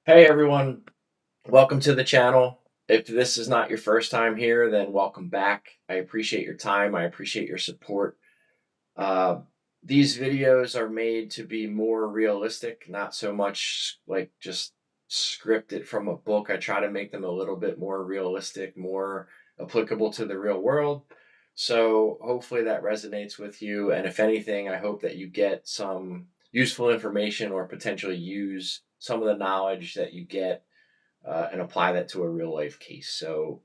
Hey everyone, welcome to the channel. If this is not your first time here, then welcome back. I appreciate your time. I appreciate your support. Uh, these videos are made to be more realistic, not so much like just scripted from a book. I try to make them a little bit more realistic, more applicable to the real world. So hopefully that resonates with you. And if anything, I hope that you get some useful information or potentially use some of the knowledge that you get and apply that to a real life case. So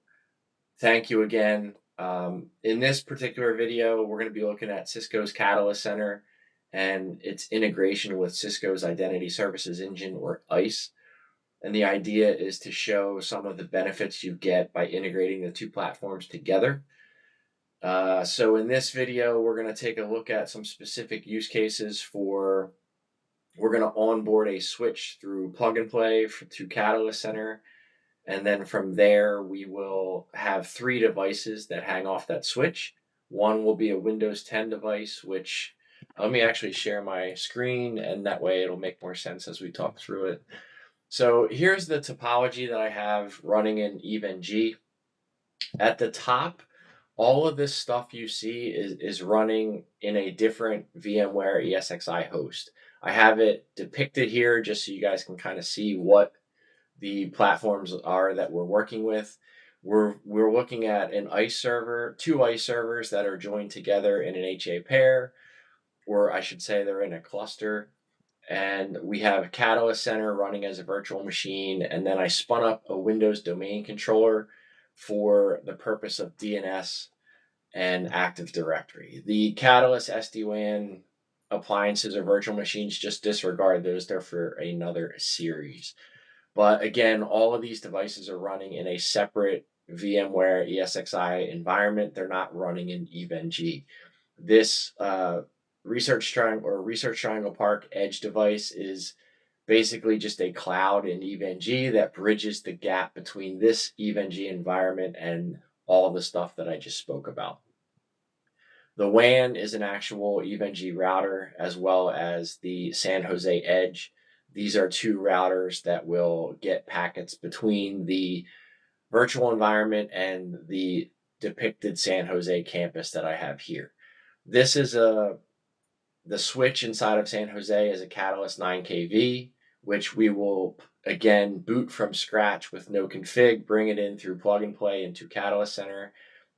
thank you again. In this particular video, we're going to be looking at Cisco's Catalyst Center and its integration with Cisco's Identity Services Engine, or ISE. And the idea is to show some of the benefits you get by integrating the two platforms together. So in this video, we're going to take a look at some specific use cases for, we're going to onboard a switch through plug and play to Catalyst Center. And then from there, we will have 3 devices that hang off that switch. One will be a Windows 10 device, which let me actually share my screen, and that way it'll make more sense as we talk through it. So here's the topology that I have running in EVE-NG. At the top, all of this stuff you see is running in a different VMware ESXi host. I have it depicted here just so you guys can kind of see what the platforms are that we're working with. We're looking at an ISE server, 2 ISE servers that are joined together in an HA pair, or I should say they're in a cluster. And we have Catalyst Center running as a virtual machine, and then I spun up a Windows domain controller for the purpose of DNS and Active Directory. The Catalyst SD-WAN appliances or virtual machines, just disregard those. They're for another series. But again, all of these devices are running in a separate VMware ESXi environment. They're not running in EVE-NG. This Research Triangle Park Edge device is basically just a cloud in EVE-NG that bridges the gap between this EVE-NG environment and all the stuff that I just spoke about. The WAN is an actual EVE-NG router, as well as the San Jose Edge. These are 2 routers that will get packets between the virtual environment and the depicted San Jose campus that I have here. This is the switch inside of San Jose is a Catalyst 9kV, which we will again boot from scratch with no config, bring it in through plug and play into Catalyst Center.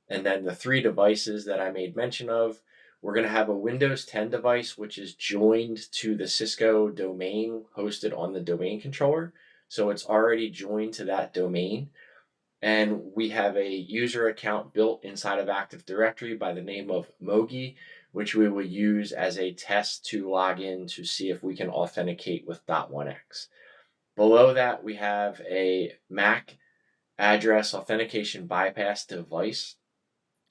And then the 3 devices that I made mention of, we're going to have a Windows 10 device, which is joined to the Cisco domain hosted on the domain controller. So it's already joined to that domain. And we have a user account built inside of Active Directory by the name of Mogi, which we will use as a test to log in to see if we can authenticate with Dot1x. Below that, we have a MAC address authentication bypass device.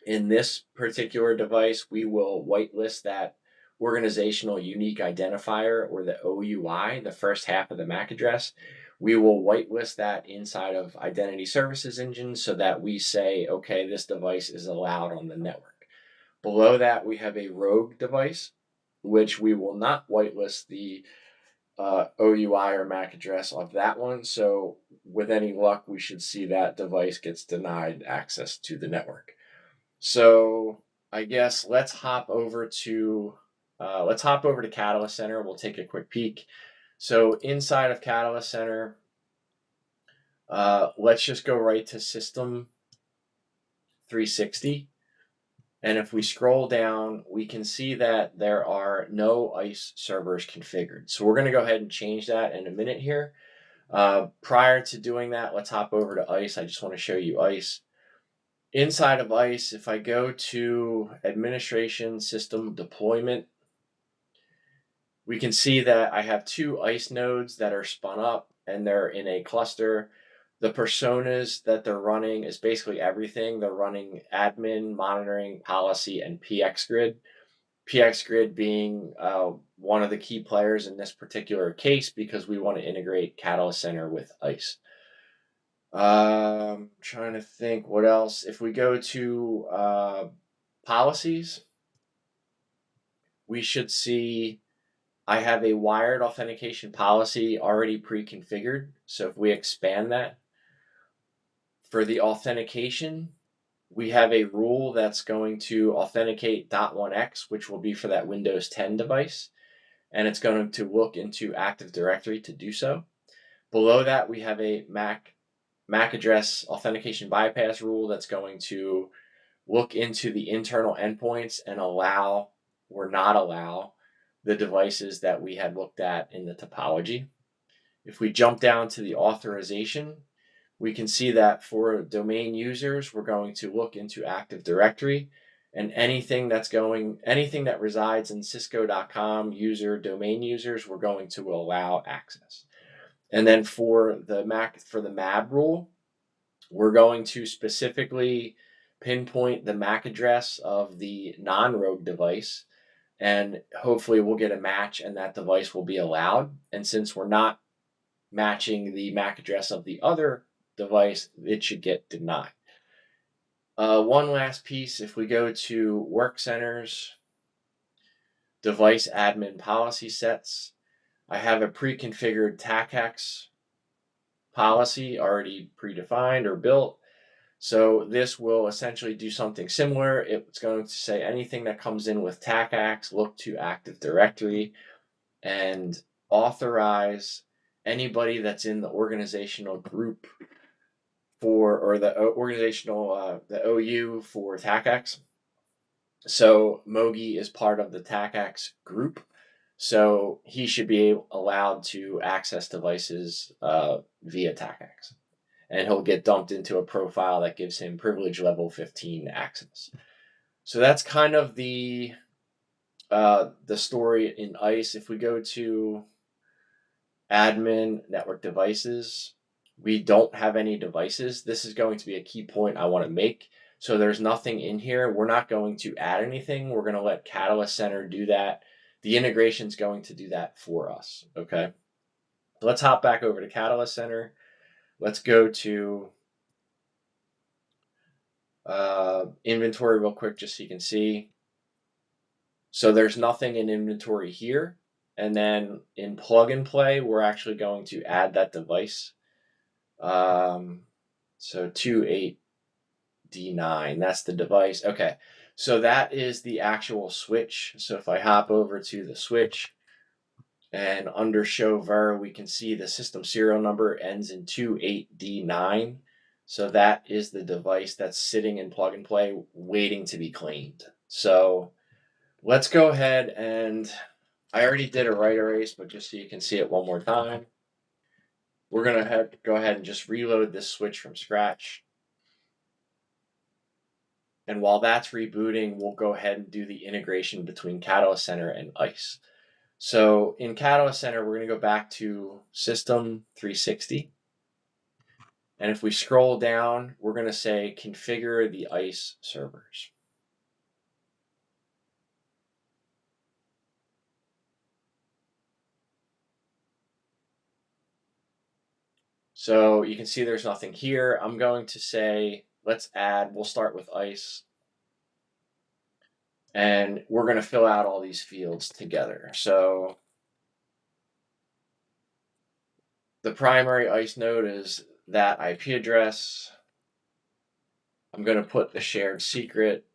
In this particular device, we will whitelist that organizational unique identifier, or the OUI, the first half of the MAC address. We will whitelist that inside of Identity Services Engine so that we say, okay, this device is allowed on the network. Below that, we have a rogue device, which we will not whitelist the OUI or MAC address of that one. So with any luck, we should see that device gets denied access to the network. So I guess let's hop over to Catalyst Center. We'll take a quick peek. So inside of Catalyst Center, let's just go right to System 360. And if we scroll down, we can see that there are no ISE servers configured. So we're going to go ahead and change that in a minute here. Prior to doing that, let's hop over to ISE. I just want to show you ISE. Inside of ISE, if I go to Administration System Deployment, we can see that I have 2 ISE nodes that are spun up and they're in a cluster. The personas that they're running is basically everything. They're running admin, monitoring, policy, and PxGrid. PxGrid being one of the key players in this particular case because we want to integrate Catalyst Center with ISE. Trying to think what else. If we go to policies, we should see I have a wired authentication policy already pre-configured. So if we expand that, for the authentication, we have a rule that's going to authenticate Dot1x, which will be for that Windows 10 device, and it's going to look into Active Directory to do so. Below that, we have a MAC address authentication bypass rule that's going to look into the internal endpoints and allow or not allow the devices that we had looked at in the topology. If we jump down to the authorization, we can see that for domain users, we're going to look into Active Directory, and anything that resides in Cisco.com domain users, we're going to allow access. And then for the MAB rule, we're going to specifically pinpoint the MAC address of the non-rogue device, and hopefully we'll get a match and that device will be allowed. And since we're not matching the MAC address of the other device, it should get denied. One last piece, if we go to Work Centers, Device Admin Policy Sets, I have a pre-configured TACACs policy already predefined or built. So this will essentially do something similar. It's going to say anything that comes in with TACACs, look to Active Directory and authorize anybody that's in the organizational group or the organizational, the OU for TACACs. So Mogi is part of the TACACs group. So he should be allowed to access devices via TACACs. And he'll get dumped into a profile that gives him privilege level 15 access. So that's kind of the story in ISE. If we go to admin network devices, we don't have any devices. This is going to be a key point I want to make. So there's nothing in here. We're not going to add anything. We're going to let Catalyst Center do that. The integration is going to do that for us. Okay. Let's hop back over to Catalyst Center. Let's go to inventory real quick, just so you can see. So there's nothing in inventory here. And then in plug and play, we're actually going to add that device. So 28D9, that's the device. Okay, so that is the actual switch. So if I hop over to the switch and under show ver, we can see the system serial number ends in 28D9. So that is the device that's sitting in plug and play waiting to be claimed. So let's go ahead and I already did a write erase, but just so you can see it one more time, we're going to go ahead and just reload this switch from scratch. And while that's rebooting, we'll go ahead and do the integration between Catalyst Center and ISE. So in Catalyst Center, we're going to go back to System 360. And if we scroll down, we're going to say configure the ISE servers. So you can see there's nothing here. I'm going to say, we'll start with ISE. And we're going to fill out all these fields together. So the primary ISE node is that IP address. I'm going to put the shared secret.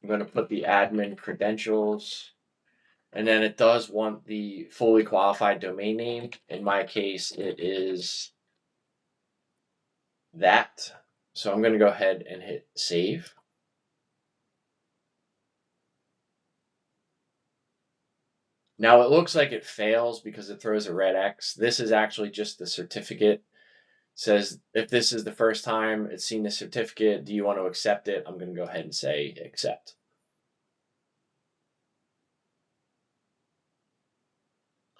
I'm going to put the admin credentials. And then it does want the fully qualified domain name. In my case, it is that. So I'm going to go ahead and hit save. Now it looks like it fails because it throws a red X. This is actually just the certificate. It says if this is the first time it's seen the certificate, do you want to accept it? I'm going to go ahead and say accept.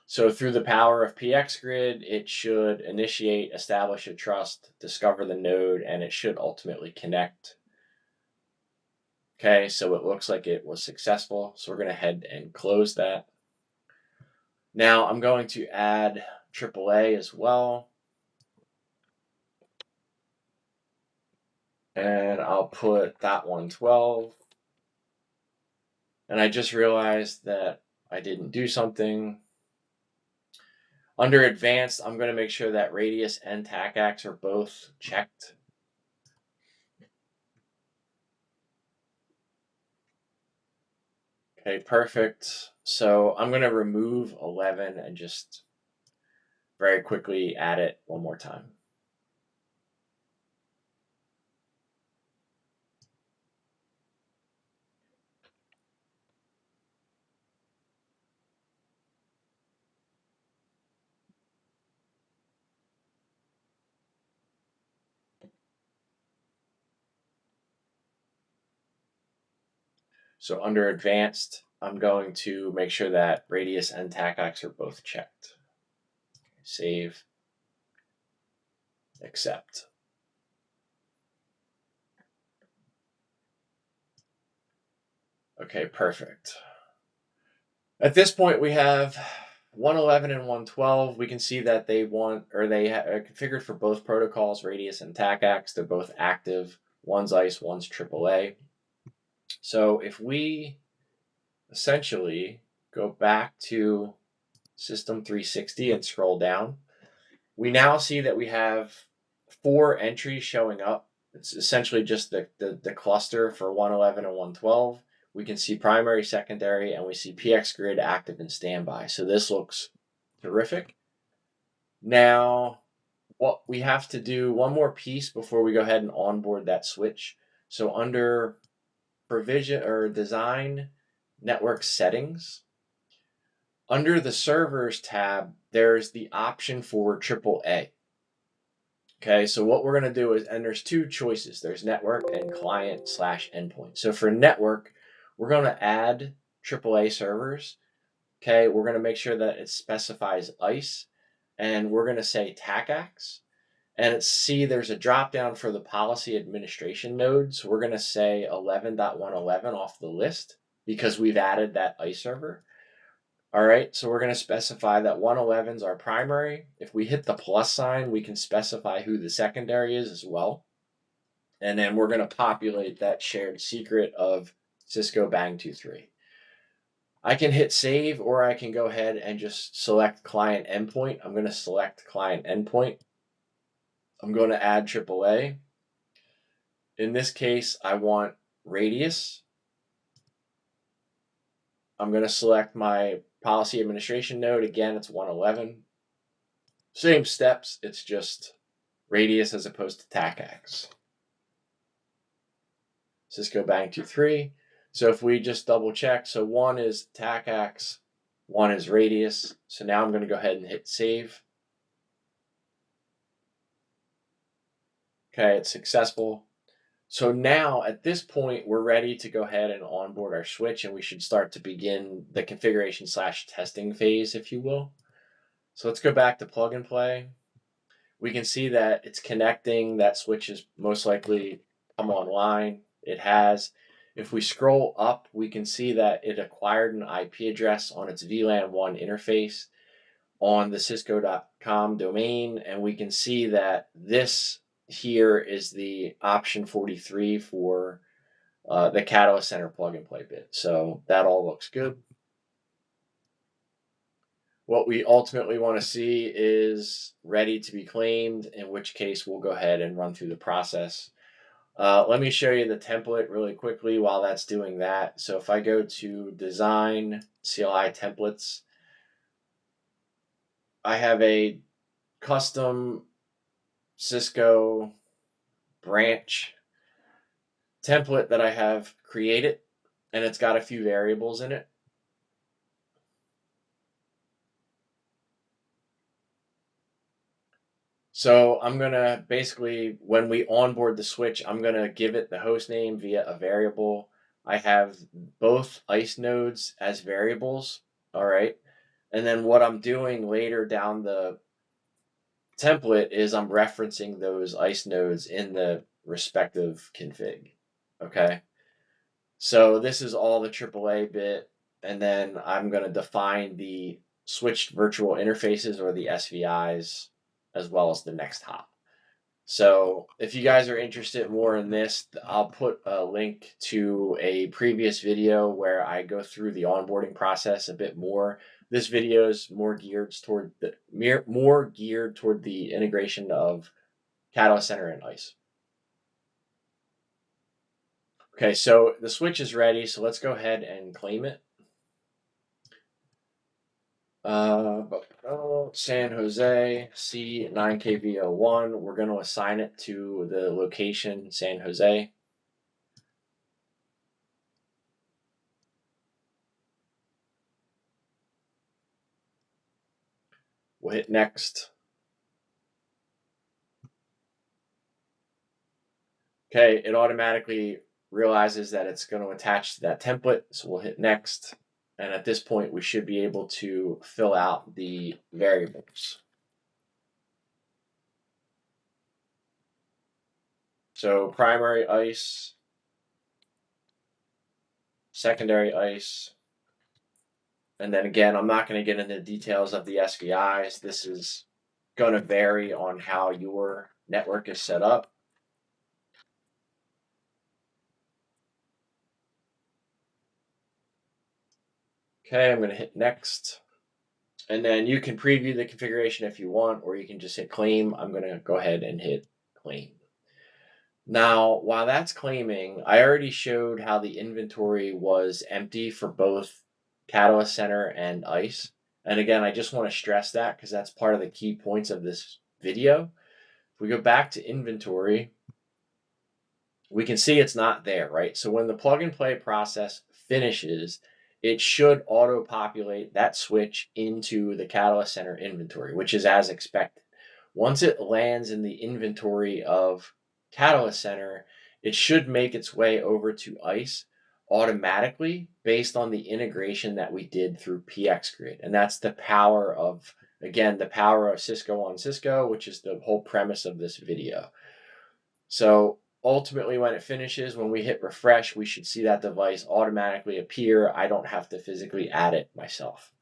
So through the power of PxGrid, it should initiate, establish a trust, discover the node, and it should ultimately connect. Okay, so it looks like it was successful. So we're going to head and close that. Now I'm going to add AAA as well. And I'll put Dot112. And I just realized that I didn't do something. Under advanced, I'm going to make sure that radius and TACACs are both checked. Okay, perfect. So I'm going to remove 11 and just very quickly add it one more time. So under advanced, I'm going to make sure that radius and TACACs are both checked. Save, accept. Okay, perfect. At this point, we have 111 and 112. We can see that they want, or they are configured for both protocols, radius and TACACs. They're both active. One's ISE, one's AAA. So if we essentially go back to System 360 and scroll down, we now see that we have 4 entries showing up. It's essentially just the cluster for 111 and 112. We can see primary, secondary, and we see PxGrid active and standby. So this looks terrific. Now, what we have to do, one more piece before we go ahead and onboard that switch. So under provision or design network settings, under the servers tab, there's the option for AAA. Okay, so what we're going to do is, and there's 2 choices. There's network and client/endpoint. So for network, we're going to add AAA servers. Okay, we're going to make sure that it specifies ISE, and we're going to say TACACs. And see there's a drop down for the policy administration node. So we're going to say 11.111 off the list because we've added that ISE server. All right, so we're going to specify that 111 is our primary. If we hit the plus sign, we can specify who the secondary is as well. And then we're going to populate that shared secret of Cisco Bang 23. I can hit save, or I can go ahead and just select client endpoint. I'm going to select client endpoint. I'm going to add AAA. In this case, I want radius. I'm going to select my policy administration node. Again, it's 111. Same steps, it's just radius as opposed to TACACs. Cisco Bang 23. So if we just double check, so 1 is TACACs, 1 is radius. So now I'm going to go ahead and hit save. Okay, it's successful. So now at this point, we're ready to go ahead and onboard our switch, and we should start to begin the configuration/testing phase, if you will. So let's go back to plug and play. We can see that it's connecting. That switch is most likely come online. It has. If we scroll up, we can see that it acquired an IP address on its VLAN 1 interface on the cisco.com domain, and we can see that this here is the option 43 for the Catalyst Center plug and play bit. So that all looks good. What we ultimately want to see is ready to be claimed, in which case we'll go ahead and run through the process. Let me show you the template really quickly while that's doing that. So if I go to Design, CLI Templates, I have a custom Cisco branch template that I have created, and it's got a few variables in it. So I'm going to basically, when we onboard the switch, I'm going to give it the host name via a variable. I have both ISE nodes as variables. All right. And then what I'm doing later down the template is I'm referencing those ISE nodes in the respective config. Okay. So this is all the AAA bit. And then I'm going to define the switched virtual interfaces, or the SVIs, as well as the next hop. So if you guys are interested more in this, I'll put a link to a previous video where I go through the onboarding process a bit more. This video is more geared toward the integration of Catalyst Center and ISE. Okay, so the switch is ready, so let's go ahead and claim it. San Jose C9KV01. We're going to assign it to the location San Jose. We'll hit next. Okay, it automatically realizes that it's going to attach to that template, so we'll hit next. And at this point, we should be able to fill out the variables. So primary ISE, secondary ISE, and then again, I'm not going to get into the details of the SVIs. This is going to vary on how your network is set up. Okay, I'm going to hit next. And then you can preview the configuration if you want, or you can just hit claim. I'm going to go ahead and hit claim. Now, while that's claiming, I already showed how the inventory was empty for both Catalyst Center and ISE. And again, I just want to stress that because that's part of the key points of this video. If we go back to inventory, we can see it's not there, right? So when the plug and play process finishes, it should auto-populate that switch into the Catalyst Center inventory, which is as expected. Once it lands in the inventory of Catalyst Center, it should make its way over to ISE automatically based on the integration that we did through PxGrid. And that's the power of, again, the power of Cisco on Cisco, which is the whole premise of this video. So ultimately, when it finishes, when we hit refresh, we should see that device automatically appear. I don't have to physically add it myself,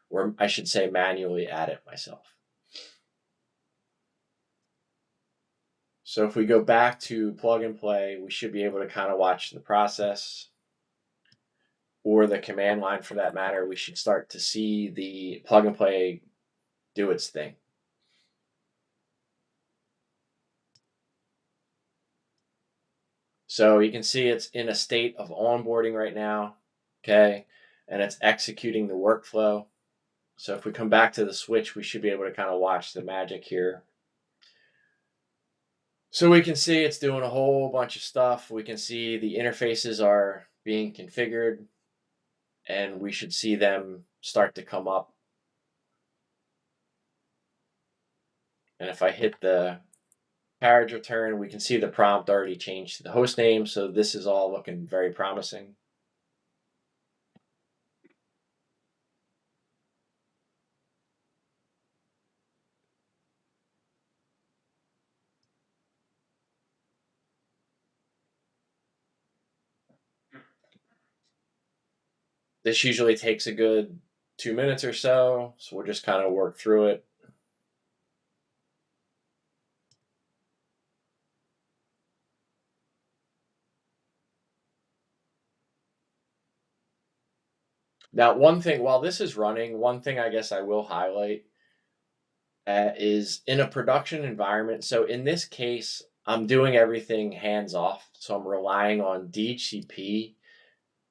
or I should say manually add it myself. So if we go back to plug and play, we should be able to kind of watch the process, or the command line for that matter. We should start to see the plug and play do its thing. So you can see it's in a state of onboarding right now, okay? And it's executing the workflow. So if we come back to the switch, we should be able to kind of watch the magic here. So we can see it's doing a whole bunch of stuff. We can see the interfaces are being configured, and we should see them start to come up. And if I hit the carriage return, we can see the prompt already changed to the host name. So this is all looking very promising. This usually takes a good 2 minutes or so. So we'll just kind of work through it. Now, one thing, while this is running, one thing I guess I will highlight is in a production environment. So in this case, I'm doing everything hands off. So I'm relying on DHCP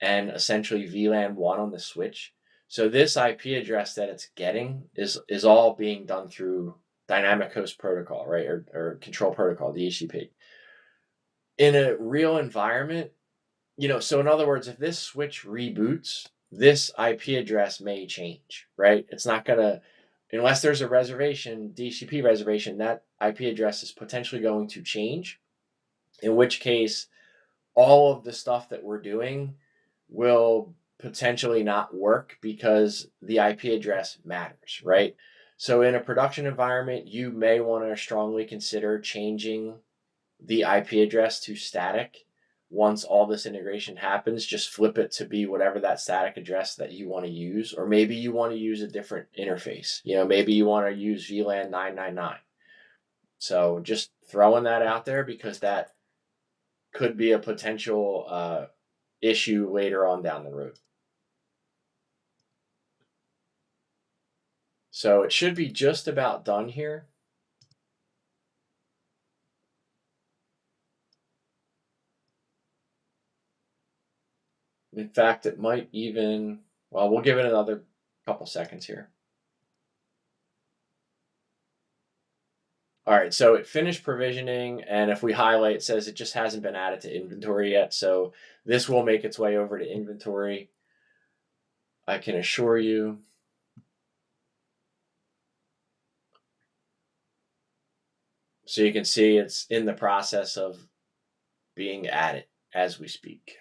and essentially VLAN 1 on the switch. So this IP address that it's getting is all being done through dynamic host protocol, right? Or control protocol, DHCP. In a real environment, so in other words, if this switch reboots, this IP address may change, right? It's not going to, unless there's a reservation, DHCP reservation, that IP address is potentially going to change, in which case all of the stuff that we're doing will potentially not work because the IP address matters, right? So in a production environment, you may want to strongly consider changing the IP address to static. Once all this integration happens, just flip it to be whatever that static address that you want to use, or maybe you want to use a different interface. Maybe you want to use VLAN 999. So just throwing that out there because that could be a potential issue later on down the road. So it should be just about done here. In fact, it might even, well, we'll give it another couple seconds here. All right, so it finished provisioning, and if we highlight, it says it just hasn't been added to inventory yet. So this will make its way over to inventory. I can assure you. So you can see it's in the process of being added as we speak.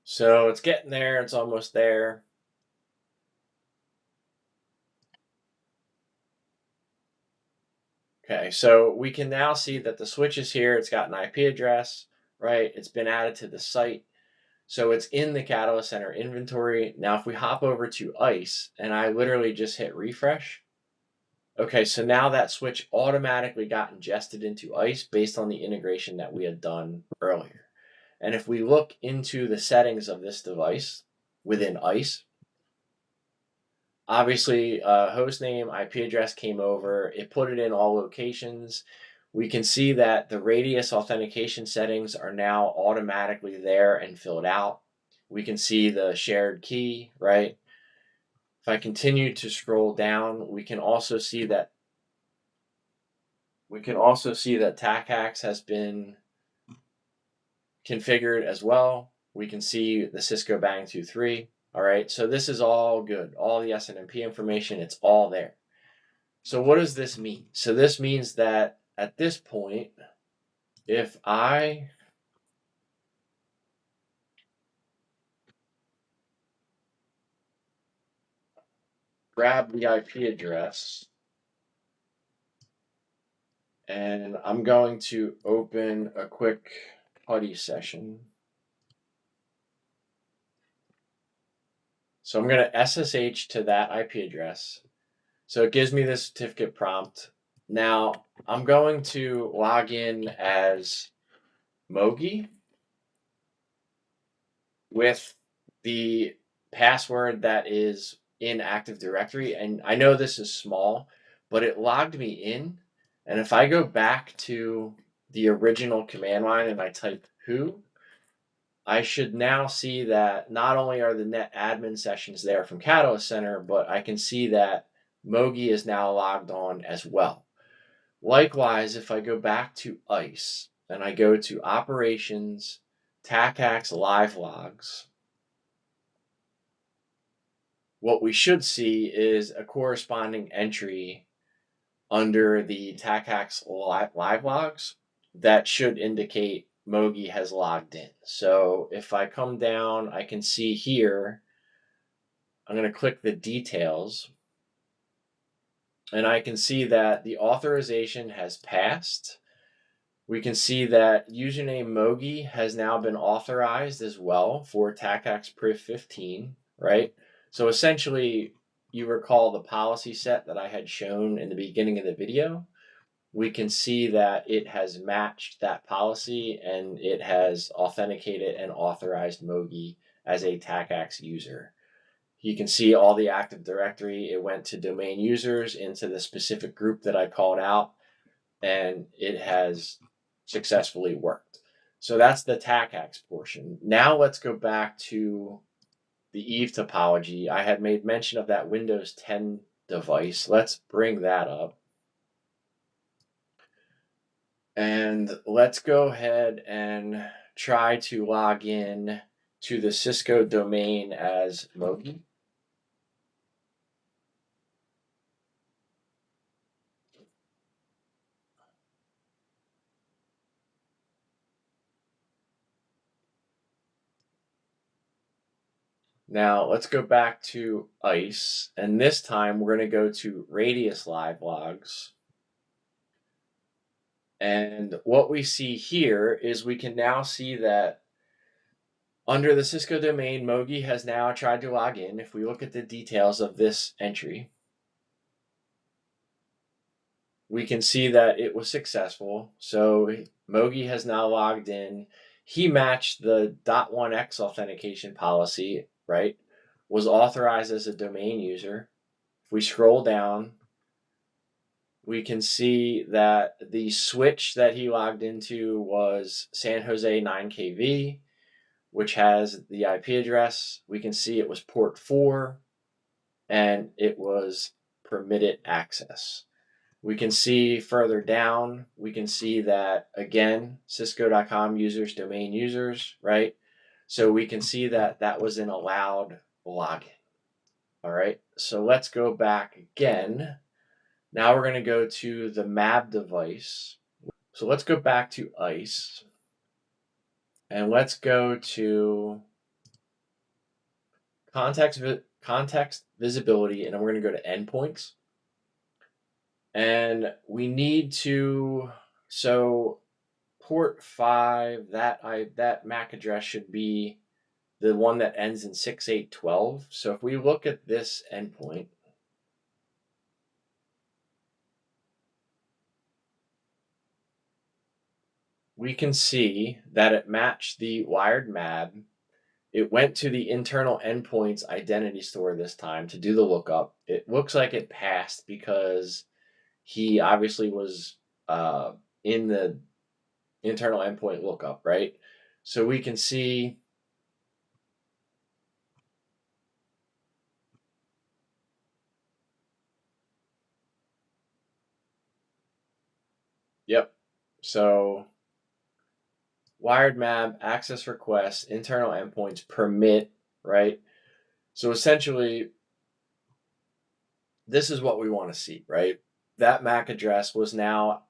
So it's getting there, it's almost there. Okay, so we can now see that the switch is here. It's got an IP address, right? It's been added to the site. So it's in the Catalyst Center inventory. Now, if we hop over to ISE and I literally just hit refresh, okay, so now that switch automatically got ingested into ISE based on the integration that we had done earlier. And if we look into the settings of this device within ISE, obviously host name, IP address came over, it put it in all locations. We can see that the radius authentication settings are now automatically there and filled out. We can see the shared key, right? If I continue to scroll down, we can also see that TACACs has been configured as well. We can see the Cisco Bang 23. All right, so this is all good. All the SNMP information, it's all there. So what does this mean? So this means that at this point, if I grab the IP address and I'm going to open a quick PuTTY session. So I'm going to SSH to that IP address. So it gives me this certificate prompt. Now I'm going to log in as Mogi with the password that is in Active Directory. And I know this is small, but it logged me in. And if I go back to the original command line and I type who, I should now see that not only are the net admin sessions there from Catalyst Center, but I can see that Mogi is now logged on as well. Likewise, if I go back to ISE and I go to Operations, TACACs Live Logs, what we should see is a corresponding entry under the TACACs Live Logs that should indicate Mogi has logged in. So if I come down, I can see here, I'm going to click the details, and I can see that the authorization has passed. We can see that username Mogi has now been authorized as well for TACACs Priv 15, right? So essentially, you recall the policy set that I had shown in the beginning of the video. We can see that it has matched that policy and it has authenticated and authorized Mogi as a TACACs user. You can see all the Active Directory. It went to domain users into the specific group that I called out, and it has successfully worked. So that's the TACACs portion. Now let's go back to the Eve topology. I had made mention of that Windows 10 device. Let's bring that up. And let's go ahead and try to log in to the Cisco domain as Mogi. Now let's go back to ISE, and this time we're going to go to Radius Live Logs. And what we see here is we can now see that under the Cisco domain, Mogi has now tried to log in. If we look at the details of this entry, we can see that it was successful. So Mogi has now logged in. He matched the .1x authentication policy, right? Was authorized as a domain user. If we scroll down, we can see that the switch that he logged into was San Jose 9KV, which has the IP address. We can see it was port 4, and it was permitted access. We can see further down, we can see that, again, Cisco.com users, domain users, right? So we can see that that was an allowed login. All right, so let's go back again. Now we're going to go to the MAB device. So let's go back to ISE. And let's go to context visibility, and then we're going to go to endpoints. And we need to, so port 5, that MAC address should be the one that ends in 6812. So if we look at this endpoint, we can see that it matched the wired MAB. It went to the internal endpoints identity store this time to do the lookup. It looks like it passed because he obviously was in the internal endpoint lookup, right? So we can see yep. So wired MAB, access requests, internal endpoints, permit, right? So essentially, this is what we want to see, right? That MAC address was now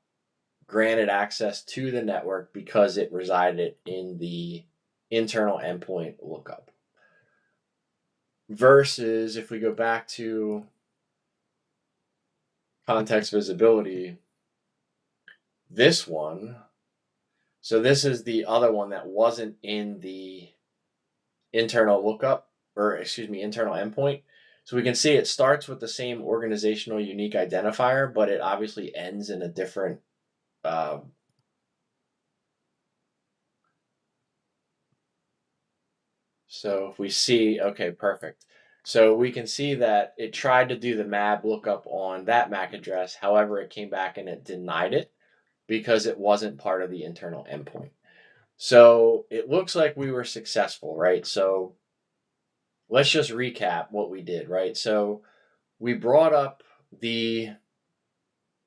granted access to the network because it resided in the internal endpoint lookup. Versus if we go back to context visibility, this one, so this is the other one that wasn't in the internal lookup, or excuse me, internal endpoint. So we can see it starts with the same organizational unique identifier, but it obviously ends in a different so if we see, okay, perfect. So we can see that it tried to do the MAB lookup on that MAC address. However, it came back and it denied it because it wasn't part of the internal endpoint. So it looks like we were successful, right? So let's just recap what we did, right? So we brought up the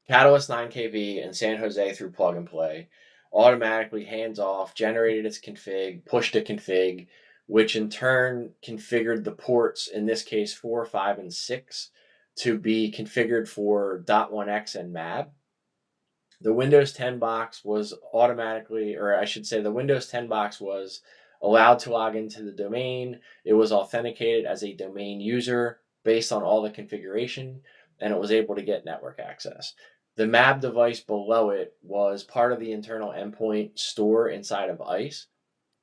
Catalyst 9KV and San Jose through plug and play, automatically hands off, generated its config, pushed a config, which in turn configured the ports, in this case 4, 5, and 6, to be configured for Dot1x and MAB. The Windows 10 box was automatically, or I should say the Windows 10 box was allowed to log into the domain. It was authenticated as a domain user based on all the configuration, and it was able to get network access. The MAB device below it was part of the internal endpoint store inside of ISE.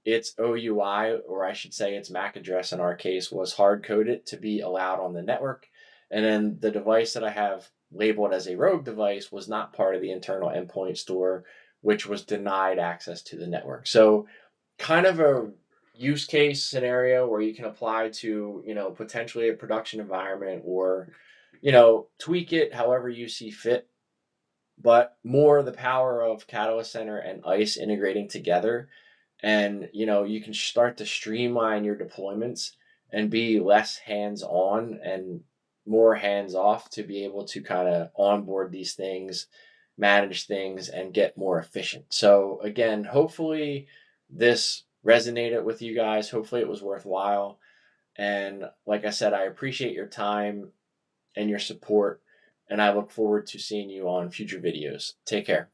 Its OUI, or I should say its MAC address in our case, was hard-coded to be allowed on the network. And then the device that I have labeled as a rogue device was not part of the internal endpoint store, which was denied access to the network. So kind of a use case scenario where you can apply to, potentially a production environment, or, tweak it however you see fit. But more the power of Catalyst Center and ISE integrating together, and you can start to streamline your deployments and be less hands-on and more hands-off to be able to kind of onboard these things, manage things, and get more efficient. So again, hopefully this resonated with you guys. Hopefully it was worthwhile. And like I said, I appreciate your time and your support, and I look forward to seeing you on future videos. Take care.